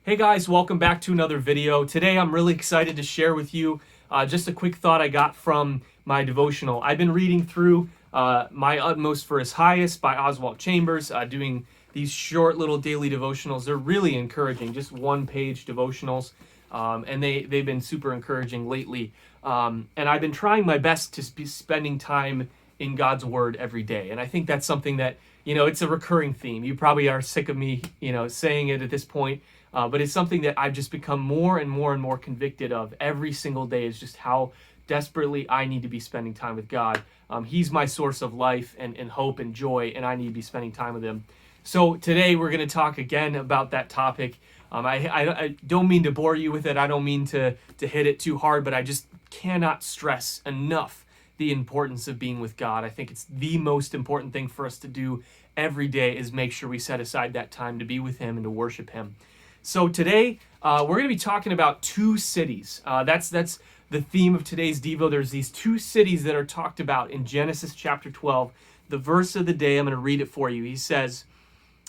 Hey guys, welcome back to another video. Today I'm really excited to share with you just a quick thought I got from my devotional. I've been reading through My Utmost for His Highest by Oswald Chambers, doing these short little daily devotionals. They're really encouraging, just one-page devotionals, and they've been super encouraging lately. And I've been trying my best to be spending time in God's Word every day. And I think that's something that, it's a recurring theme. You probably are sick of me, saying it at this point. But it's something that I've just become more and more and more convicted of every single day, is just how desperately I need to be spending time with God. He's my source of life and hope and joy, and I need to be spending time with Him. So today we're going to talk again about that topic. I don't mean to bore you with it. I don't mean to hit it too hard, but I just cannot stress enough the importance of being with God. I think it's the most important thing for us to do every day, is make sure we set aside that time to be with Him and to worship Him. So today, we're going to be talking about two cities. That's the theme of today's Devo. There's these two cities that are talked about in Genesis chapter 12. The verse of the day, I'm going to read it for you. He says,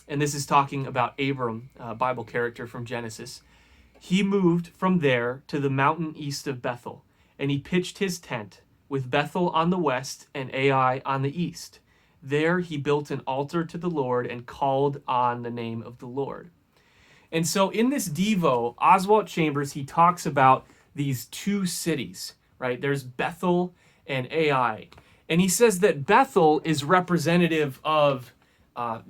and this is talking about Abram, a Bible character from Genesis. He moved from there to the mountain east of Bethel, and he pitched his tent, with Bethel on the west and Ai on the east. There he built an altar to the Lord and called on the name of the Lord. And so in this Devo, Oswald Chambers, he talks about these two cities, right? There's Bethel and Ai. And he says that Bethel is representative of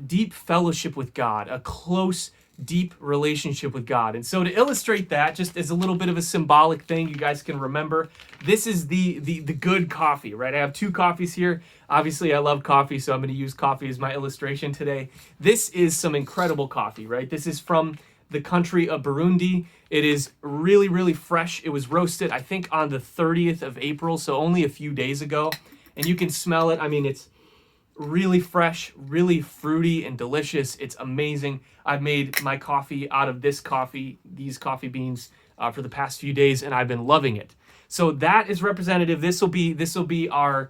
deep fellowship with God, a close, deep relationship with God. And so to illustrate that, just as a little bit of a symbolic thing you guys can remember, this is the good coffee, right? I have two coffees here. Obviously, I love coffee, so I'm going to use coffee as my illustration today. This is some incredible coffee, right? This is from the country of Burundi. It is really, really fresh. It was roasted, I think, on the 30th of April, so only a few days ago. And you can smell it. I mean, it's really fresh, really fruity and delicious. It's amazing. I've made my coffee out of these coffee beans for the past few days, and I've been loving it. So that is representative. This will be our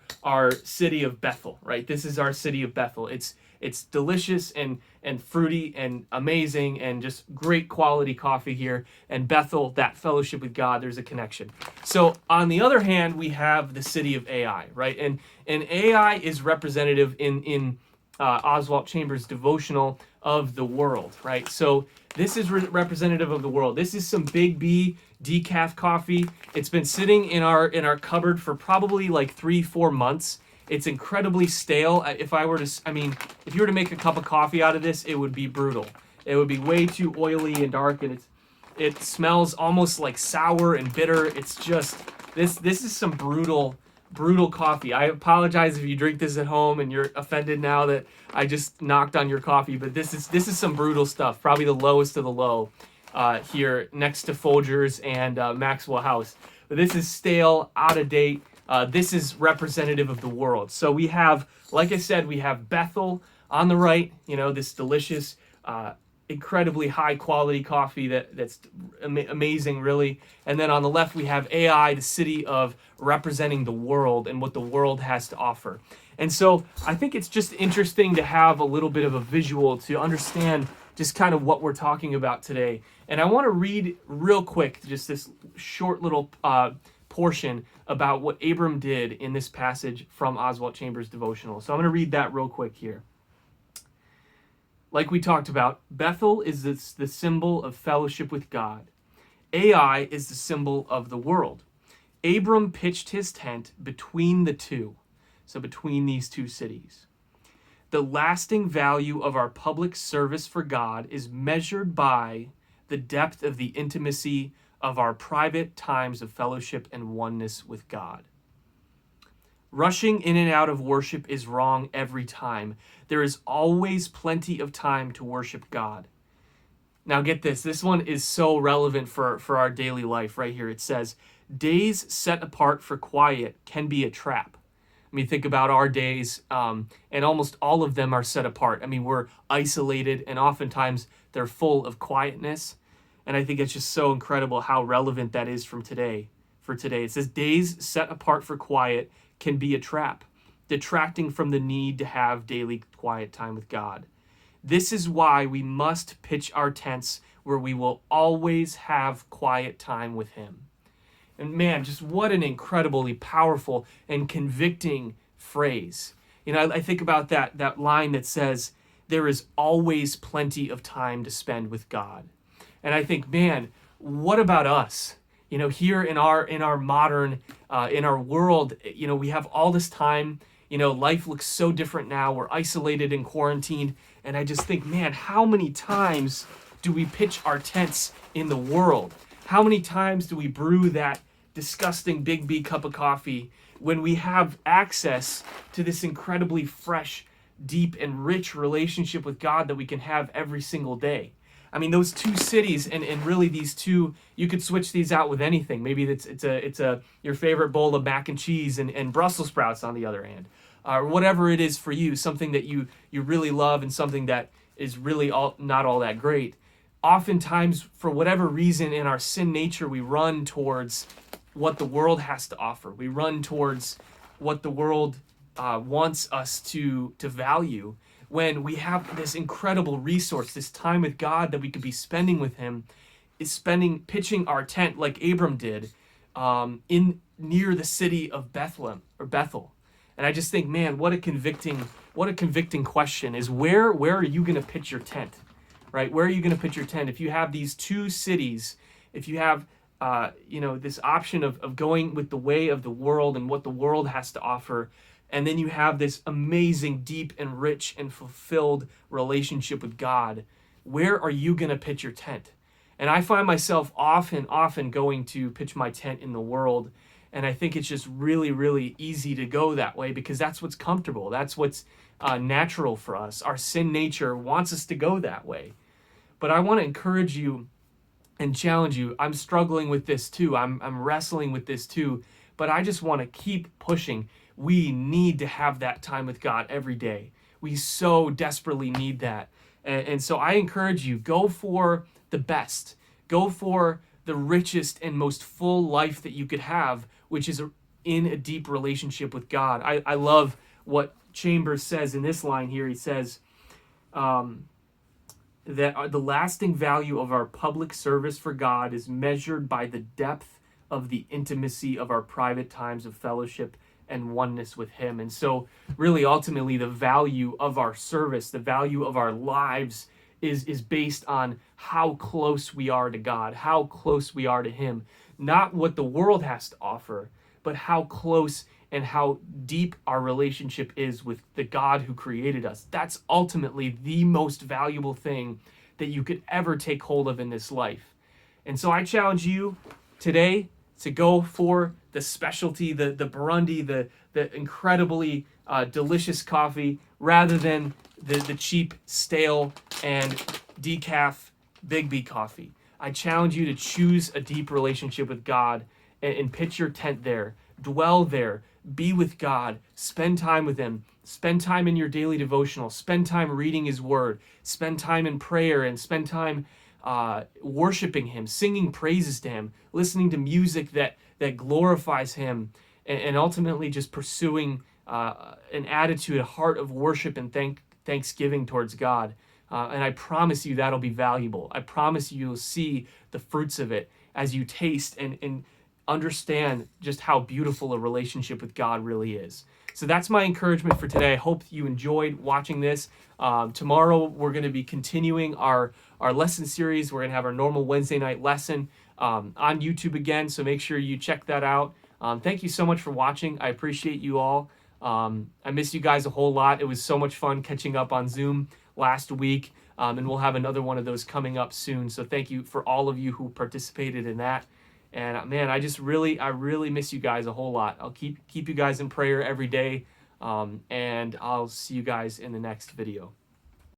city of Bethel, right? This is our city of Bethel. It's delicious and fruity and amazing and just great quality coffee here. And Bethel, that fellowship with God, there's a connection. So on the other hand, we have the city of Ai, right? And Ai is representative in Oswald Chambers' devotional of the world, right? So this is representative of the world. This is some Big B decaf coffee. It's been sitting in our cupboard for probably like 3-4 months. It's incredibly stale. If you were to make a cup of coffee out of this, it would be brutal. It would be way too oily and dark, and it smells almost like sour and bitter. It's just this is some brutal coffee. I apologize if you drink this at home and you're offended now that I just knocked on your coffee, but this is some brutal stuff. Probably the lowest of the low here next to Folgers and Maxwell House. But this is stale, out of date. This is representative of the world. So we have, like I said, we have Bethel on the right, this delicious, incredibly high quality coffee that's amazing, really. And then on the left, we have Ai, the city of representing the world and what the world has to offer. And so I think it's just interesting to have a little bit of a visual to understand just kind of what we're talking about today. And I want to read real quick, just this short little portion about what Abram did in this passage from Oswald Chambers' devotional. So I'm going to read that real quick here. Like we talked about, Bethel is the symbol of fellowship with God. Ai is the symbol of the world. Abram pitched his tent between the two, so between these two cities. The lasting value of our public service for God is measured by the depth of the intimacy of our private times of fellowship and oneness with God. Rushing in and out of worship is wrong every time. There is always plenty of time to worship God. Now get this. This one is so relevant for our daily life right here. It says, days set apart for quiet can be a trap. I mean, think about our days, and almost all of them are set apart. I mean, we're isolated, and oftentimes they're full of quietness. And I think it's just so incredible how relevant that is for today. It says, days set apart for quiet can be a trap, detracting from the need to have daily quiet time with God. This is why we must pitch our tents where we will always have quiet time with him. And man, just what an incredibly powerful and convicting phrase. You know, I think about that line that says, there is always plenty of time to spend with God. And I think, man, what about us? You know, here in our modern, in our world, you know, we have all this time. You know, life looks so different now. We're isolated and quarantined. And I just think, man, how many times do we pitch our tents in the world? How many times do we brew that disgusting Big B cup of coffee when we have access to this incredibly fresh, deep, and rich relationship with God that we can have every single day? I mean, those two cities, and really these two, you could switch these out with anything. Maybe it's your favorite bowl of mac and cheese and Brussels sprouts on the other hand, or whatever it is for you, something that you really love and something that is really not all that great. Oftentimes, for whatever reason, in our sin nature, we run towards what the world has to offer. We run towards what the world wants us to value, when we have this incredible resource, this time with God that we could be spending with him, pitching our tent like Abram did in near the city of Bethel. And I just think, man, what a convicting question is, where are you going to pitch your tent, right? Where are you going to pitch your tent? If you have these two cities, if you have this option of going with the way of the world and what the world has to offer, and then you have this amazing, deep and rich and fulfilled relationship with God, where are you going to pitch your tent? And I find myself often going to pitch my tent in the world. And I think it's just really, really easy to go that way because that's what's comfortable. That's what's natural for us. Our sin nature wants us to go that way. But I want to encourage you and challenge you. I'm struggling with this too. I'm wrestling with this too. But I just want to keep pushing. We need to have that time with God every day. We so desperately need that. And so I encourage you, go for the best. Go for the richest and most full life that you could have, which is in a deep relationship with God. I love what Chambers says in this line here. He says that the lasting value of our public service for God is measured by the depth of the intimacy of our private times of fellowship and oneness with him. And so really ultimately the value of our service, the value of our lives is based on how close we are to God, how close we are to him, not what the world has to offer, but how close and how deep our relationship is with the God who created us. That's ultimately the most valuable thing that you could ever take hold of in this life. And so I challenge you today to go for the specialty, the Burundi, the incredibly delicious coffee, rather than the cheap, stale, and decaf Big B coffee. I challenge you to choose a deep relationship with God and pitch your tent there. Dwell there. Be with God. Spend time with him. Spend time in your daily devotional. Spend time reading his word. Spend time in prayer and spend time worshiping him, singing praises to him, listening to music that glorifies him, and ultimately just pursuing an attitude, a heart of worship and thanksgiving towards God. And I promise you that'll be valuable. I promise you you'll see the fruits of it as you taste and understand just how beautiful a relationship with God really is. So that's my encouragement for today. I hope you enjoyed watching this. Tomorrow we're going to be continuing our lesson series. We're going to have our normal Wednesday night lesson on YouTube again, so make sure you check that out. Thank you so much for watching. I appreciate you all. I miss you guys a whole lot. It was so much fun catching up on Zoom last week, and we'll have another one of those coming up soon. So thank you for all of you who participated in that. And man, I really miss you guys a whole lot. I'll keep you guys in prayer every day, and I'll see you guys in the next video.